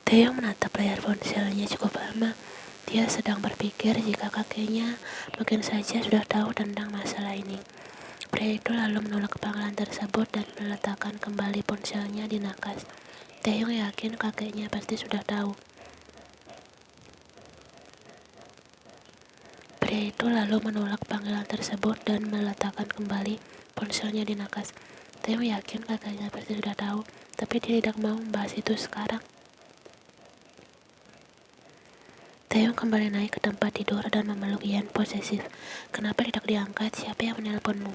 Taeyong menatap layar ponselnya cukup lama. Dia sedang berpikir jika kakeknya mungkin saja sudah tahu tentang masalah ini. Pria itu lalu menolak panggilan tersebut dan meletakkan kembali ponselnya di nakas. Taeyong yakin kakeknya pasti sudah tahu. Pria itu lalu menolak panggilan tersebut dan meletakkan kembali ponselnya di nakas. Taeyong yakin kakeknya pasti sudah tahu, tapi dia tidak mau membahas itu sekarang. Taeyong kembali naik ke tempat tidur dan memeluk Yan posesif. Kenapa tidak diangkat? Siapa yang menelponmu?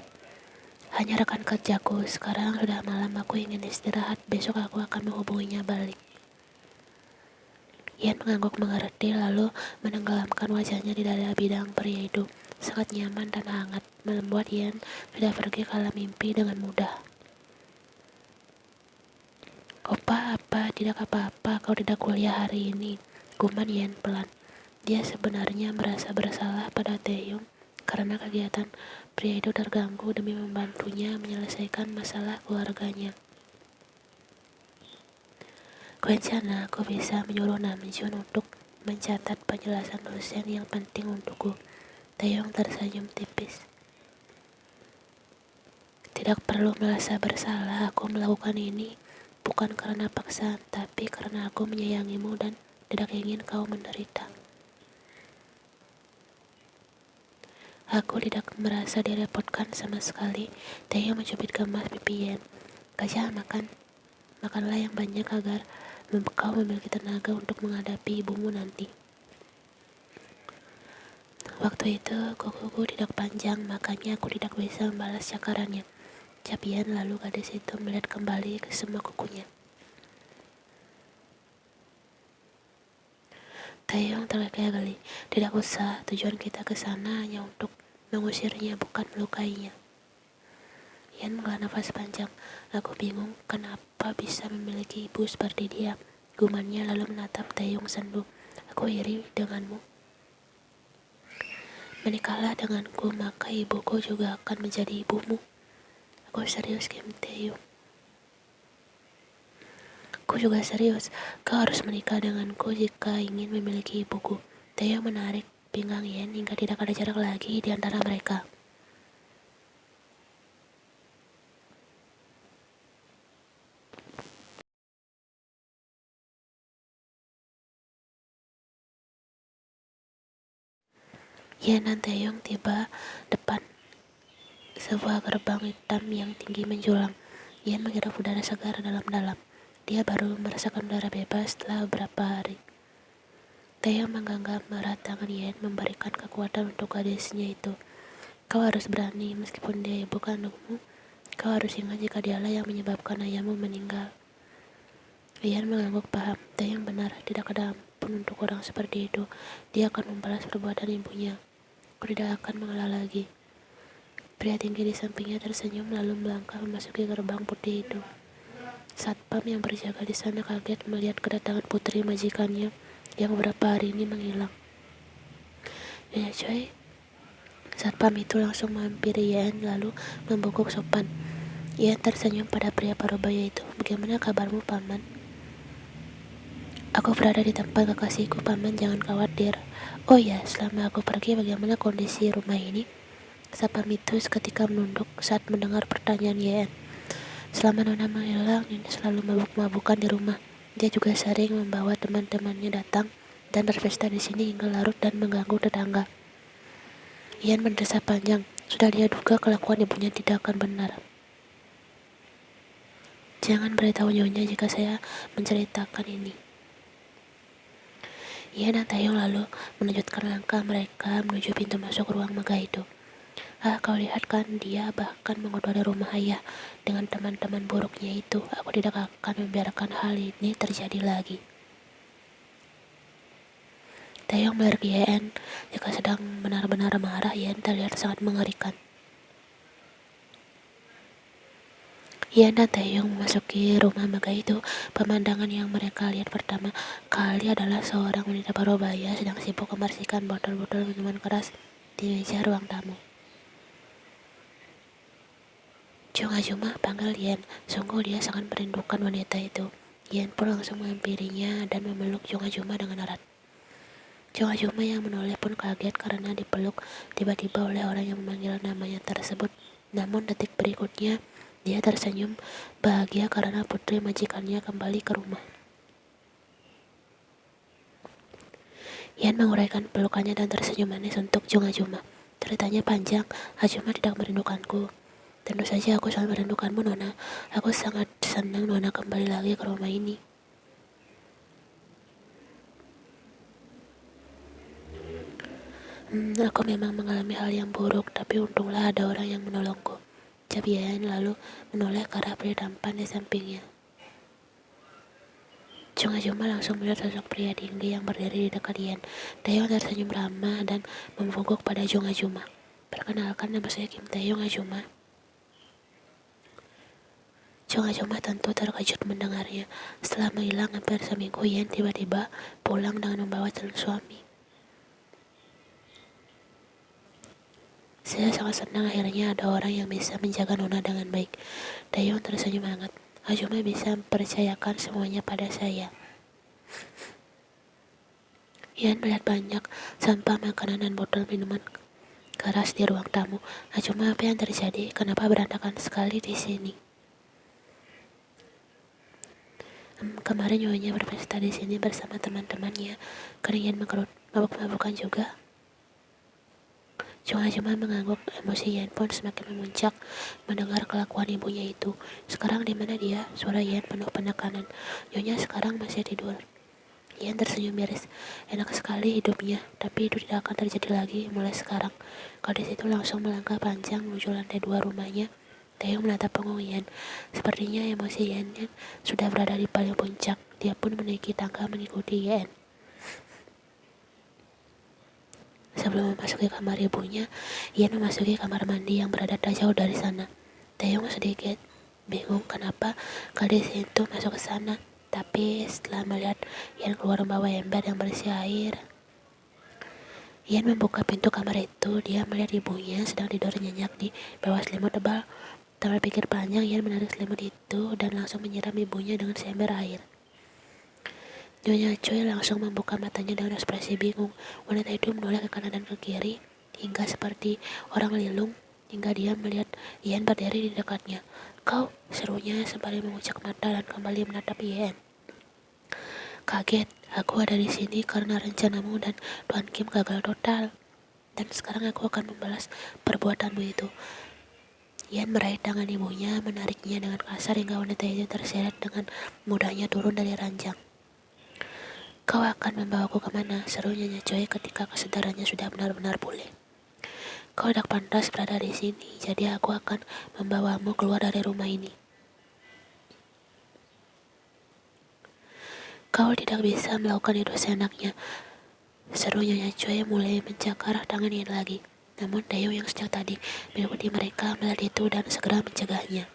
Hanya rekan kerjaku. Sekarang sudah malam, aku ingin istirahat. Besok aku akan menghubunginya balik. Yan mengangguk mengerti lalu menenggelamkan wajahnya di dada bidang pria itu. Sangat nyaman dan hangat, membuat Yan sudah pergi ke alam mimpi dengan mudah. Opa, tidak apa-apa, kau tidak kuliah hari ini. Gumam Yan pelan. Dia sebenarnya merasa bersalah pada Taeyong karena kegiatan pria itu terganggu demi membantunya menyelesaikan masalah keluarganya. Rencana aku bisa menyuruh Namjoon untuk mencatat penjelasan dosen yang penting untukku. Taeyong tersenyum tipis. Tidak perlu merasa bersalah, aku melakukan ini bukan karena paksaan, tapi karena aku menyayangimu dan tidak ingin kau menderita. Aku tidak merasa direpotkan sama sekali. Taeyong mencubit gemas pipi Yan. Gajah makan. Makanlah yang banyak agar kau memiliki tenaga untuk menghadapi ibumu nanti. Waktu itu kukuku tidak panjang, makanya aku tidak bisa membalas cakarannya. Capian lalu gadis itu melihat kembali ke semua kukunya. Taeyong terkekeh geli. Tidak usah, tujuan kita ke sana hanya untuk mengusirnya, bukan melukainya. Yan menghela nafas panjang. Aku bingung kenapa bisa memiliki ibu seperti dia. Gumannya lalu menatap Taeyong sendu. Aku iri denganmu. Menikahlah denganku, maka ibuku juga akan menjadi ibumu. Aku serius, Kim Taeyong. Aku juga serius. Kau harus menikah denganku jika ingin memiliki ibuku. Taeyong menarik pinggang Yan hingga tidak ada jarak lagi di antara mereka. Yan dan Taeyong tiba depan sebuah gerbang hitam yang tinggi menjulang. Yan menghirup udara segar dalam-dalam. Dia baru merasakan udara bebas setelah beberapa hari. Taeyong menggenggam erat tangan Yan, memberikan kekuatan untuk gadisnya itu. Kau harus berani meskipun dia ibu kandungmu. Kau harus ingat jika dialah yang menyebabkan ayahmu meninggal. Yan mengangguk paham. Taeyong benar, tidak ada ampun untuk orang seperti itu. Dia akan membalas perbuatan ibunya. Aku tidak akan mengalah lagi. Pria tinggi di sampingnya tersenyum lalu melangkah memasuki gerbang putih itu. Satpam yang berjaga di sana kaget melihat kedatangan putri majikannya yang beberapa hari ini menghilang. Nyonya Choi, satpam itu langsung menghampiri Yan lalu membungkuk sopan. Yan tersenyum pada pria parubaya itu. Bagaimana kabarmu, Paman? Aku berada di tempat kekasihku, Paman, jangan khawatir. Oh ya, selama aku pergi bagaimana kondisi rumah ini? Satpam itu seketika menunduk saat mendengar pertanyaan Yan. Selama Nona menghilang, Nyonya selalu mabuk-mabukan di rumah. Dia juga sering membawa teman-temannya datang dan berpesta di sini hingga larut dan mengganggu tetangga. Yan berdesah panjang. Sudah dia duga kelakuan ibunya tidak akan benar. Jangan beritahu Nyonya jika saya menceritakan ini. Yan dan Taeyong lalu melanjutkan langkah mereka menuju pintu masuk ruang megah itu. Kau lihat kan, dia bahkan mengotori rumah ayah dengan teman-teman buruknya itu. Aku tidak akan membiarkan hal ini terjadi lagi. Taeyong melirik Yan. Jika sedang benar-benar marah, Yan terlihat sangat mengerikan. Yan dan Taeyong memasuki rumah megah itu. Pemandangan yang mereka lihat pertama kali adalah seorang wanita parubaya sedang sibuk membersihkan botol-botol minuman keras di meja ruang tamu. Juma, panggil Yan. Sungguh dia sangat merindukan wanita itu. Yan pun langsung menghampirinya dan memeluk Juma dengan erat. Juma yang menoleh pun kaget karena dipeluk tiba-tiba oleh orang yang memanggil namanya tersebut. Namun detik berikutnya, dia tersenyum bahagia karena putri majikannya kembali ke rumah. Yan menguraikan pelukannya dan tersenyum manis untuk Juma. Ceritanya panjang, Ajuma tidak merindukanku. Tentu saja aku sangat merindukanmu, Nona. Aku sangat senang Nona kembali lagi ke rumah ini. Aku memang mengalami hal yang buruk, tapi untunglah ada orang yang menolongku. Ucap Yan lalu menoleh ke arah pria tampan di sampingnya. Juma langsung melihat sosok pria tinggi yang berdiri di dekat Yan. Taeyong tersenyum ramah dan membungkuk pada Juma. Perkenalkan, nama saya Kim Taeyong, Ajuma. Juma tentu terkejut mendengarnya. Setelah menghilang hampir seminggu, Yan tiba-tiba pulang dengan membawa calon suami. Saya sangat senang akhirnya ada orang yang bisa menjaga Nona dengan baik. Taeyong tersenyum hangat. Ajuma bisa mempercayakan semuanya pada saya. Yan melihat banyak sampah makanan dan botol minuman keras di ruang tamu. Ajuma, apa yang terjadi? Kenapa berantakan sekali di sini? Kemarin nyonya berpesta di sini bersama teman-temannya. Keringin mabuk-mabukan juga. Juma mengangguk, emosi Yan pun semakin memuncak mendengar kelakuan ibunya itu. Sekarang di mana dia? Suara Yan penuh penekanan. Nyonya sekarang masih tidur. Yan tersenyum miris. Enak sekali hidupnya, tapi itu tidak akan terjadi lagi mulai sekarang. Gadis itu langsung melangkah panjang menuju lantai 2 rumahnya. Taeyong menatap punggung Yan. Sepertinya emosi Yan sudah berada di paling puncak. Dia pun menaiki tangga mengikuti Yan. Sebelum memasuki kamar ibunya, Yan memasuki kamar mandi yang berada tak jauh dari sana. Taeyong sedikit bingung kenapa gadis itu masuk ke sana. Tapi setelah melihat Yan keluar membawa ember yang berisi air, Yan membuka pintu kamar itu. Dia melihat ibunya sedang tidur nyenyak di bawah selimut tebal. Tanpa pikir panjang, Yan menarik selimut itu dan langsung menyiram ibunya dengan seember air. Nyonya Choi langsung membuka matanya dengan ekspresi bingung. Wanita itu menoleh ke kanan dan ke kiri, hingga seperti orang lilung, hingga dia melihat Yan berdiri di dekatnya. Kau, serunya sembari mengucap mata dan kembali menatap Yan. Kaget, aku ada di sini karena rencanamu dan Tuan Kim gagal total. Dan sekarang aku akan membalas perbuatanmu itu. Yan meraih tangan ibunya, menariknya dengan kasar hingga wanita itu terseret dengan mudahnya turun dari ranjang. Kau akan membawaku kemana? Seru Nyonya Choi ketika kesadarannya sudah benar-benar pulih. Kau tidak pantas berada di sini, jadi aku akan membawamu keluar dari rumah ini. Kau tidak bisa melakukan itu seenaknya. Seru Nyonya Choi mulai mencakar tangan Yan lagi. Namun Taeyong yang sejak tadi mengikuti mereka melihat itu dan segera mencegahnya.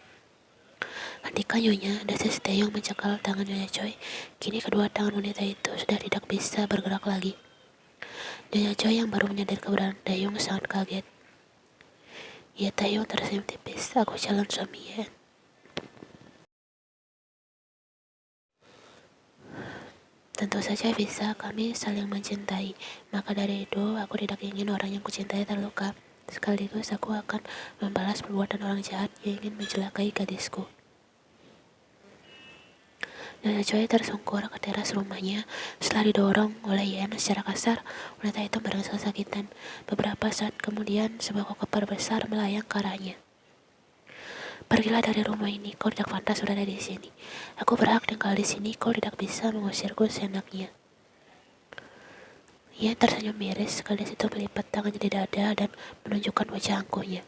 Hentikan Nyonya, desis Taeyong mencekal tangan Nyonya Choi. Kini kedua tangan wanita itu sudah tidak bisa bergerak lagi. Nyonya Choi yang baru menyadari keberadaan Taeyong sangat kaget. Ya, Taeyong tersenyum tipis. Aku calon suami Yan. Tentu saja bisa, kami saling mencintai. Maka dari itu, aku tidak ingin orang yang kucintai terluka. Sekaligus aku akan membalas perbuatan orang jahat yang ingin mencelakai gadisku. Nyonya Choi tersungkur ke teras rumahnya. Setelah didorong oleh Yan secara kasar, wanita itu merasa kesakitan. Beberapa saat kemudian, sebuah koper besar melayang ke arahnya. Pergilah dari rumah ini, kau tidak pantas berada di sini. Aku berhak tinggal di sini, kau tidak bisa mengusirku seenaknya. Ia tersenyum miris, gadis itu melipat tangannya di dada dan menunjukkan wajah angkuhnya.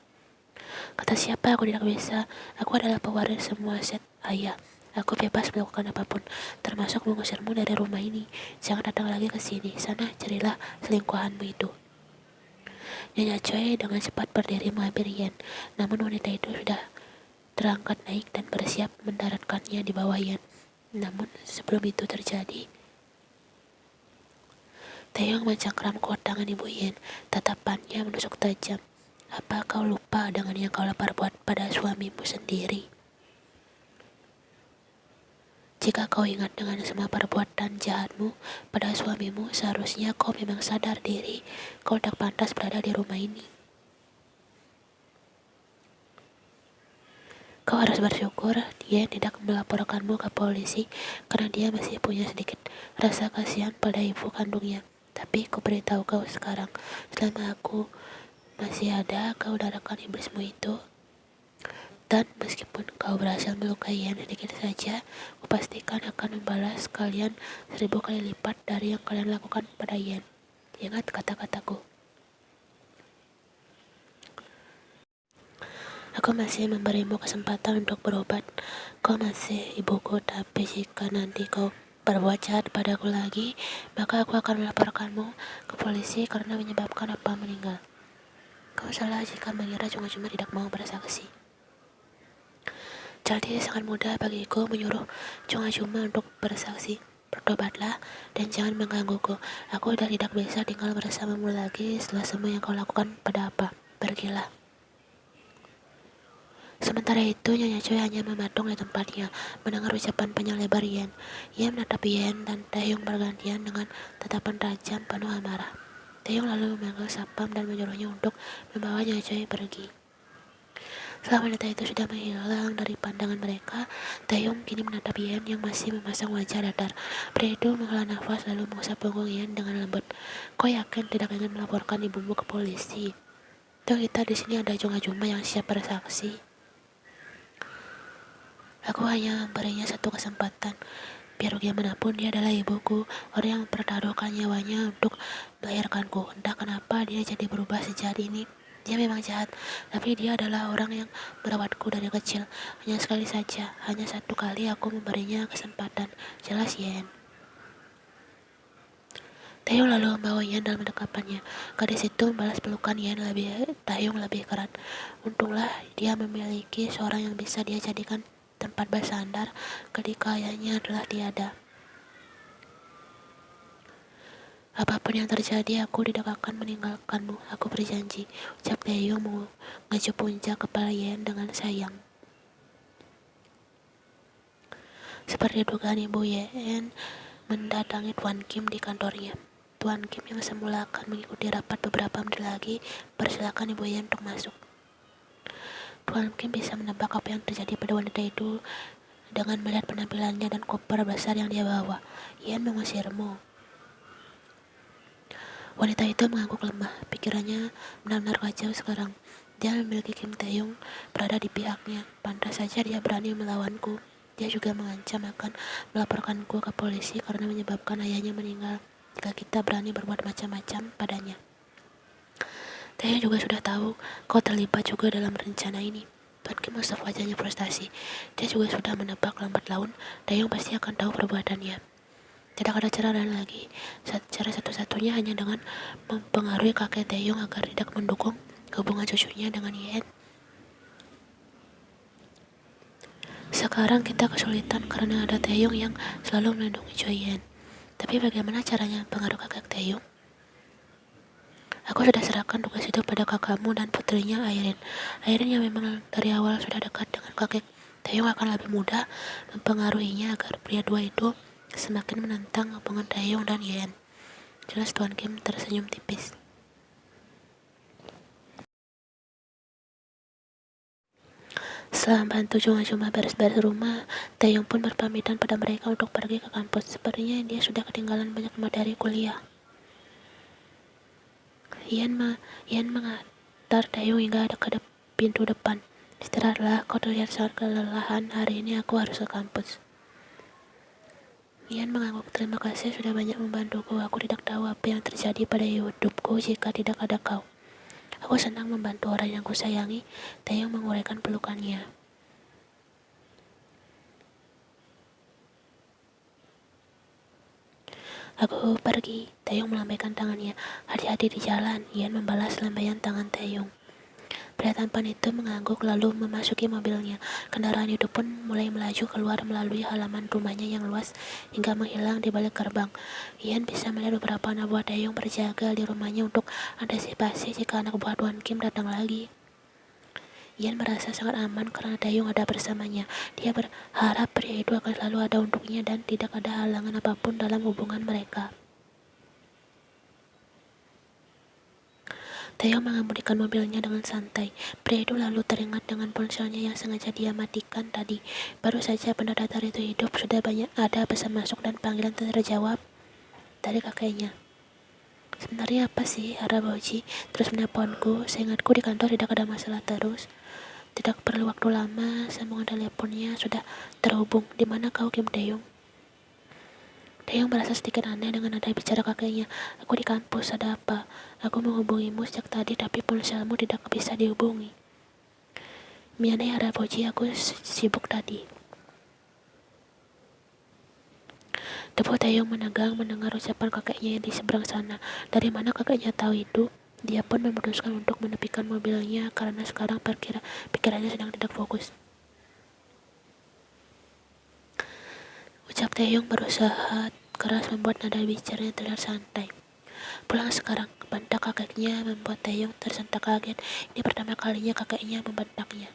Kata siapa aku tidak bisa, aku adalah pewaris semua aset ayah. Aku bebas melakukan apapun, termasuk mengusirmu dari rumah ini. Jangan datang lagi ke sini, sana carilah selingkuhanmu itu. Nyonya Choi dengan cepat berdiri menghampiri Yan, namun wanita itu sudah terangkat naik dan bersiap mendaratkannya di bawah Yan. Namun sebelum itu terjadi, Taeyong mencengkram kuat tangan ibu Yan. Tatapannya menusuk tajam. Apa kau lupa dengan yang kau lapar buat pada suamimu sendiri? Jika kau ingat dengan semua perbuatan jahatmu pada suamimu, seharusnya kau memang sadar diri kau tidak pantas berada di rumah ini. Kau harus bersyukur dia tidak melaporkanmu ke polisi karena dia masih punya sedikit rasa kasihan pada ibu kandungnya. Tapi ku beritahu kau sekarang, selama aku masih ada, kau darahkan iblismu itu. Dan meskipun kau berhasil melukai Ian sedikit saja, kupastikan akan membalas kalian 1000 kali lipat dari yang kalian lakukan pada Ian. Ingat kata-kataku. Aku masih memberimu kesempatan untuk berobat. Kau masih ibuku, tapi jika nanti kau berbuat jahat padaku lagi, maka aku akan melaporkanmu ke polisi karena menyebabkan apa meninggal. Kau salah jika mengira cuma-cuma tidak mau bersaksi. Jadi sangat mudah bagiku menyuruh cuma-cuma untuk bersaksi. Bertobatlah dan jangan menggangguku. Aku sudah tidak bisa tinggal bersamamu lagi setelah semua yang kau lakukan pada apa. Pergilah. Sementara itu, Nyonya Choi hanya mematung di tempatnya, mendengar ucapan panjang lebar Yen. Ia menatap Yen dan Taehyung bergantian dengan tatapan tajam penuh amarah. Taehyung lalu memanggil Sapam dan menyuruhnya untuk membawa Nyonya Choi pergi. Setelah wanita itu sudah menghilang dari pandangan mereka, Taehyung kini menatap Yen yang masih memasang wajah datar. Pria itu menghela nafas lalu mengusap punggung Yen dengan lembut. Kau yakin tidak ingin melaporkan ibumu ke polisi? Tuh, kita di sini ada Juma yang siap bersaksi. Aku hanya memberinya satu kesempatan. Biar bagaimanapun dia adalah ibuku, orang yang mempertaruhkan nyawanya untuk melahirkanku. Entah kenapa dia jadi berubah sejahat ini. Dia memang jahat, tapi dia adalah orang yang merawatku dari kecil. Hanya sekali saja, hanya satu kali aku memberinya kesempatan. Jelas, Yen. Taehyung lalu membawa Yen dalam dekapannya. Gadis itu membalas pelukan Taehyung lebih keras. Untunglah dia memiliki seorang yang bisa dia jadikan tempat bersandar ketika ayahnya adalah tiada. Apapun yang terjadi, aku tidak akan meninggalkanmu. Aku berjanji, ucap Taehyung mengecup puncak kepala Yen dengan sayang. Seperti dugaan ibu, Yen mendatangi Tuan Kim di kantornya. Tuan Kim yang semula akan mengikuti rapat beberapa menit lagi, persilakan ibu Yen untuk masuk. Tuan Kim bisa menebak apa yang terjadi pada wanita itu dengan melihat penampilannya dan koper besar yang dia bawa. Ian mengusirmu. Wanita itu mengangguk lemah. Pikirannya benar-benar kacau sekarang. Dia memiliki Kim Taehyung berada di pihaknya. Pantas saja dia berani melawanku. Dia juga mengancam akan melaporkanku ke polisi karena menyebabkan ayahnya meninggal jika kita berani berbuat macam-macam padanya. Taehyung juga sudah tahu kau terlibat juga dalam rencana ini. Tuan Kim mengusap wajahnya frustasi. Dia juga sudah menebak lambat laun Taehyung pasti akan tahu perbuatannya. Tidak ada cara lain lagi. Cara satu-satunya hanya dengan mempengaruhi kakek Taehyung agar tidak mendukung hubungan cucunya dengan Yen. Sekarang kita kesulitan karena ada Taehyung yang selalu melindungi Choi Yen. Tapi bagaimana caranya pengaruh kakek Taehyung? Aku sudah serahkan tugas itu pada kakakmu dan putrinya Airin. Airin yang memang dari awal sudah dekat dengan kakek Taehyung akan lebih mudah mempengaruhinya agar pria dua itu semakin menentang hubungan Taehyung dan Yen. Jelas Tuan Kim tersenyum tipis. Setelah membantu cuma-cuma beres-beres rumah, Taehyung pun berpamitan pada mereka untuk pergi ke kampus. Sepertinya dia sudah ketinggalan banyak materi kuliah. Ian mengantar Taehyung hingga ke pintu depan. Istirahatlah, kau terlihat sangat kelelahan. Hari ini aku harus ke kampus. Ian mengangguk. Terima kasih sudah banyak membantuku. Aku tidak tahu apa yang terjadi pada hidupku jika tidak ada kau. Aku senang membantu orang yang kusayangi. Taehyung menguraikan pelukannya. Aku pergi. Taehyung melambaikan tangannya. Hati-hati di jalan. Ian membalas lambaian tangan Taehyung. Pria tampan itu mengangguk lalu memasuki mobilnya. Kendaraan itu pun mulai melaju keluar melalui halaman rumahnya yang luas hingga menghilang di balik gerbang. Ian bisa melihat beberapa anak buah Taehyung berjaga di rumahnya untuk antisipasi jika anak buah Tuan Kim datang lagi. Ian merasa sangat aman karena Taeyong ada bersamanya. Dia berharap pria itu akan selalu ada untuknya dan tidak ada halangan apapun dalam hubungan mereka. Taeyong mengemudikan mobilnya dengan santai. Pria itu lalu teringat dengan ponselnya yang sengaja dia matikan tadi. Baru saja benda datar itu hidup, sudah banyak ada pesan masuk dan panggilan terjawab dari kakeknya. Sebenarnya apa sih, Haraboji? Terus menelponku. Seingatku di kantor tidak ada masalah terus. Tidak perlu waktu lama, sambungan teleponnya sudah terhubung. Di mana kau, Kim Taeyong? Taeyong merasa sedikit aneh dengan nada bicara kakeknya. Aku di kampus, ada apa? Aku menghubungimu sejak tadi, tapi ponselmu tidak bisa dihubungi. Miyane Haraboji, aku sibuk tadi. Debu Taeyong menegang mendengar ucapan kakeknya di seberang sana. Dari mana kakeknya tahu itu? Dia pun memutuskan untuk menepikan mobilnya karena sekarang pikirannya sedang tidak fokus. Ucap Taeyong berusaha keras membuat nada bicaranya terlihat santai. Pulang sekarang, bentak kakeknya membuat Taeyong tersentak kaget. Ini pertama kalinya kakeknya membentaknya.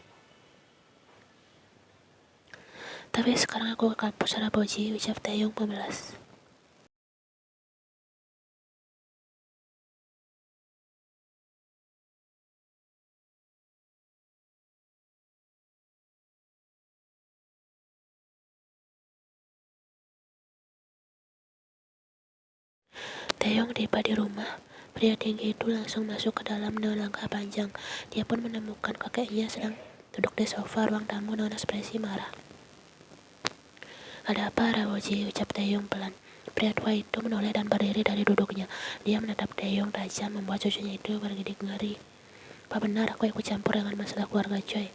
Tapi sekarang aku ke kampus Haraboji, ucap Taeyong memelas. Taeyong tiba di rumah. Pria tinggi itu langsung masuk ke dalam dengan langkah panjang. Dia pun menemukan kakeknya sedang duduk di sofa ruang tamu dengan ekspresi marah. Ada apa, Haraboji? Ucap Taeyong pelan. Pria tua itu menoleh dan berdiri dari duduknya. Dia menatap Taeyong tajam, membuat cucunya itu bergidik ngeri. Apa benar aku ikut campur dengan masalah keluarga Choi?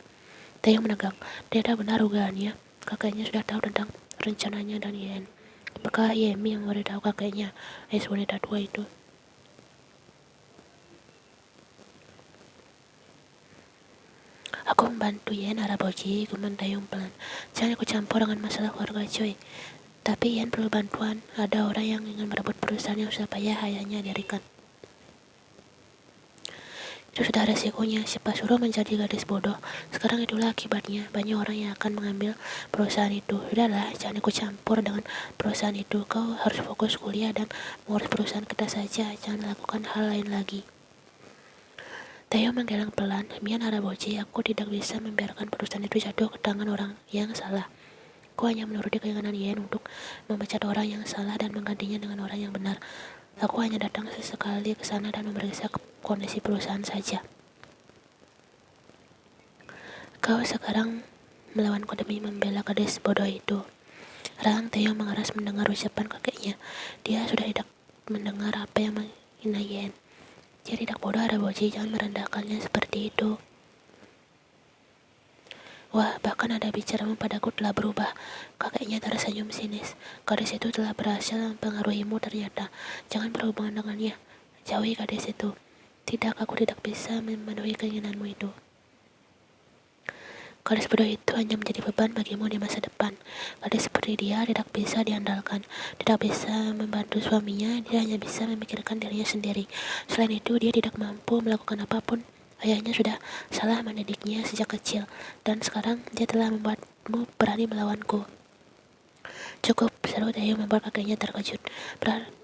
Taeyong menegang. Tidak benar dugaannya. Kakeknya sudah tahu tentang rencananya dan Yen. Apakah Yemi yang memberitahu kakeknya, wanita tua itu? Aku membantu Yen, Haraboji, gumam Taeyong pelan. Jangan ikut campur dengan masalah keluarga Choi. Tapi Yen perlu bantuan. Ada orang yang ingin merebut perusahaan yang sudah payah ayahnya dirikan. Itu sudah resikonya. Siapa suruh menjadi gadis bodoh? Sekarang itulah akibatnya. Banyak orang yang akan mengambil perusahaan itu. Sudahlah, jangan ikut campur dengan perusahaan itu. Kau harus fokus kuliah dan mengurus perusahaan kita saja. Jangan lakukan hal lain lagi. Taeyong menggeleng pelan. Mian Haraboji, aku tidak bisa membiarkan perusahaan itu jatuh ke tangan orang yang salah. Aku hanya menuruti keinginan Yen untuk memecat orang yang salah dan menggantinya dengan orang yang benar. Aku hanya datang sesekali ke sana dan memeriksa kondisi perusahaan saja. Kau sekarang melawanku demi membela gadis bodoh itu. Rahang Taeyong mengeras mendengar ucapan kakeknya. Dia sudah tidak mendengar apa yang menghina Yen. Dia tidak bodoh, Haraboji, jangan merendahkannya seperti itu. Wah, bahkan nada bicaramu padaku telah berubah. Kakeknya tersenyum sinis. Gadis itu telah berhasil mempengaruhimu ternyata. Jangan berhubungan dengannya. Jauhi gadis itu. Tidak, aku tidak bisa memenuhi keinginanmu itu. Gadis bodoh itu hanya menjadi beban bagimu di masa depan. Gadis seperti dia tidak bisa diandalkan. Tidak bisa membantu suaminya, dia hanya bisa memikirkan dirinya sendiri. Selain itu, dia tidak mampu melakukan apapun. Ayahnya sudah salah mendidiknya sejak kecil, dan sekarang dia telah membuatmu berani melawanku. Cukup, seru Taeyong membuat kakeknya terkejut.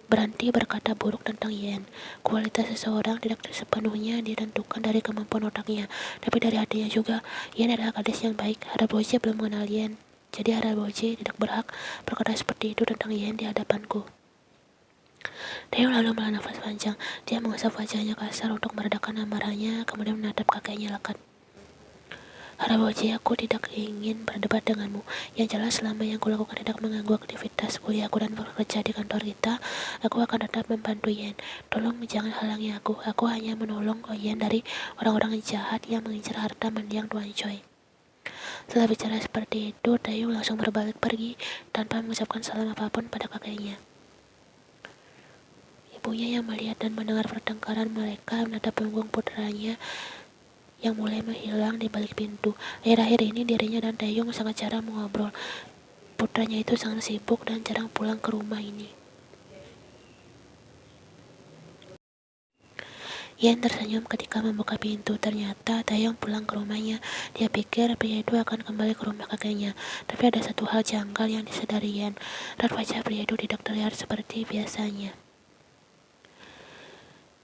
Berhenti berkata buruk tentang Yen. Kualitas seseorang tidak sepenuhnya ditentukan dari kemampuan otaknya, tapi dari hatinya juga. Yen adalah gadis yang baik. Haraboji belum mengenal Yen, jadi Haraboji tidak berhak berkata seperti itu tentang Yen di hadapanku. Taeyong lalu menghela nafas panjang. Dia mengusap wajahnya kasar untuk meredakan amarahnya, kemudian menatap kakeknya lekat. Haraboji, aku tidak ingin berdebat denganmu. Yang jelas selama yang kulakukan tidak mengganggu aktivitas kuliahku dan bekerja di kantor kita, aku akan tetap membantu Yen. Tolong jangan halangi aku. Aku hanya menolong Yen dari orang-orang jahat yang mengincar harta mendiang Tuan Choi. Setelah bicara seperti itu, Taeyong langsung berbalik pergi tanpa mengucapkan salam apapun pada kakeknya. Ibunya yang melihat dan mendengar pertengkaran mereka menatap punggung putranya yang mulai menghilang di balik pintu. Akhir-akhir ini dirinya dan Taeyong sangat jarang mengobrol. Putranya itu sangat sibuk dan jarang pulang ke rumah ini. Yan tersenyum ketika membuka pintu. Ternyata Taeyong pulang ke rumahnya. Dia pikir pria itu akan kembali ke rumah kakeknya. Tapi ada satu hal janggal yang disadari Yan. Raut wajah pria itu tidak terlihat seperti biasanya.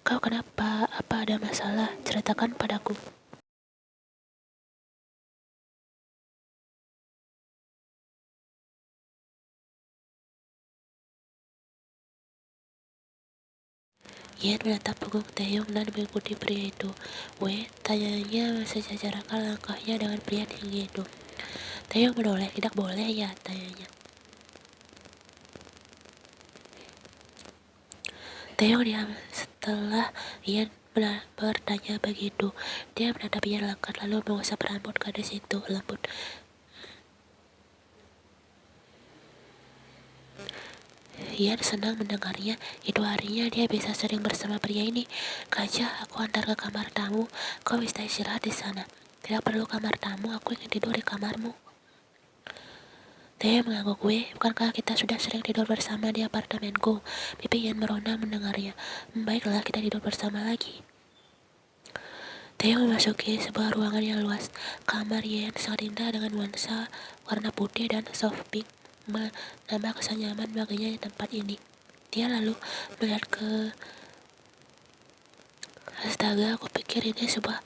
Kau kenapa? Apa ada masalah? Ceritakan padaku. Yan menatap punggung Taeyong dan mengikuti pria itu. Weh, tanyanya sejajarkan langkahnya dengan pria tinggi itu. Taeyong menoleh, tidak boleh ya, tanyanya. Taeyong diam setelah Yan bertanya begitu. Dia menatap Yan langkat lalu mengusap rambut gadis itu lembut. Yan senang mendengarnya. Itu harinya dia bisa sering bersama pria ini. Gajah, aku antar ke kamar tamu. Kau bisa istirahat di sana. Tidak perlu kamar tamu, aku ingin tidur di kamarmu. Taeyong mengangguk. Bukankah kita sudah sering tidur bersama di apartemenku? Pipi Yan merona mendengarnya. Baiklah, kita tidur bersama lagi. Taeyong memasuki sebuah ruangan yang luas. Kamar Yan sangat indah dengan nuansa warna putih dan soft pink menambah kesan nyaman baginya di tempat ini. Dia lalu melihat ke... Astaga, aku pikir ini sebuah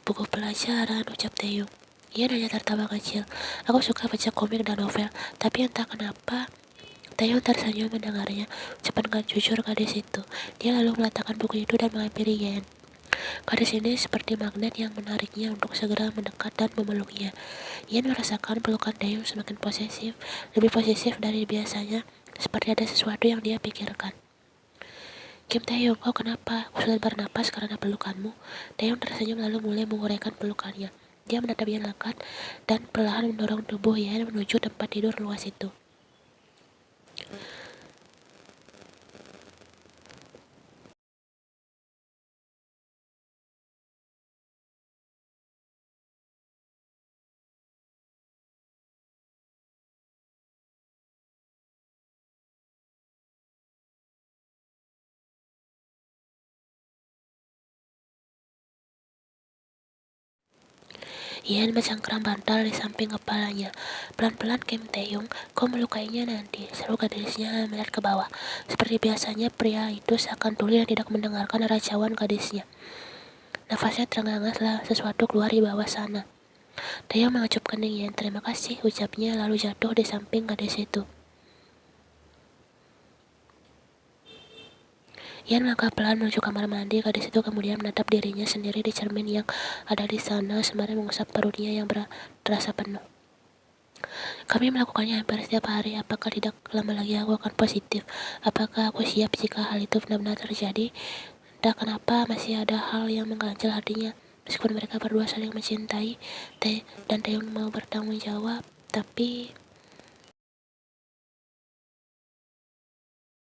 buku pelajaran, ucap Taeyong. Ia hanya tertawa kecil. Aku suka baca komik dan novel, tapi entah kenapa Taeyong tersenyum mendengarnya. Ucapan gak jujur gadis itu. Dia lalu meletakkan buku itu dan menghampiri Yan. Gadis ini seperti magnet yang menariknya untuk segera mendekat dan memeluknya. Yan merasakan pelukan Taeyong semakin posesif, lebih posesif dari biasanya, seperti ada sesuatu yang dia pikirkan. Kim Taeyong, kau kenapa? Kesulitan bernapas karena pelukanmu. Taeyong tersenyum lalu mulai menguraikan pelukannya. Dia menatap Yan lekat dan perlahan mendorong tubuh Yan menuju tempat tidur luas itu. Yan mencengkram bantal di samping kepalanya. Pelan-pelan Kim Taeyong, kau melukainya nanti, seru gadisnya melihat ke bawah. Seperti biasanya pria itu seakan tuli dan tidak mendengarkan racauan gadisnya. Nafasnya terengah-engah setelah sesuatu keluar di bawah sana. Taeyong mengecup kening Yan. Terima kasih, ucapnya lalu jatuh di samping gadis itu. Yan melangkah pelan menuju kamar mandi. Gadis itu kemudian menatap dirinya sendiri di cermin yang ada di sana sembari mengusap perutnya yang terasa penuh. Kami melakukannya hampir setiap hari. Apakah tidak lama lagi aku akan positif? Apakah aku siap jika hal itu benar-benar terjadi? Entah kenapa masih ada hal yang mengganjal hatinya. Meskipun mereka berdua saling mencintai dan Taeyong mau bertanggung jawab, tapi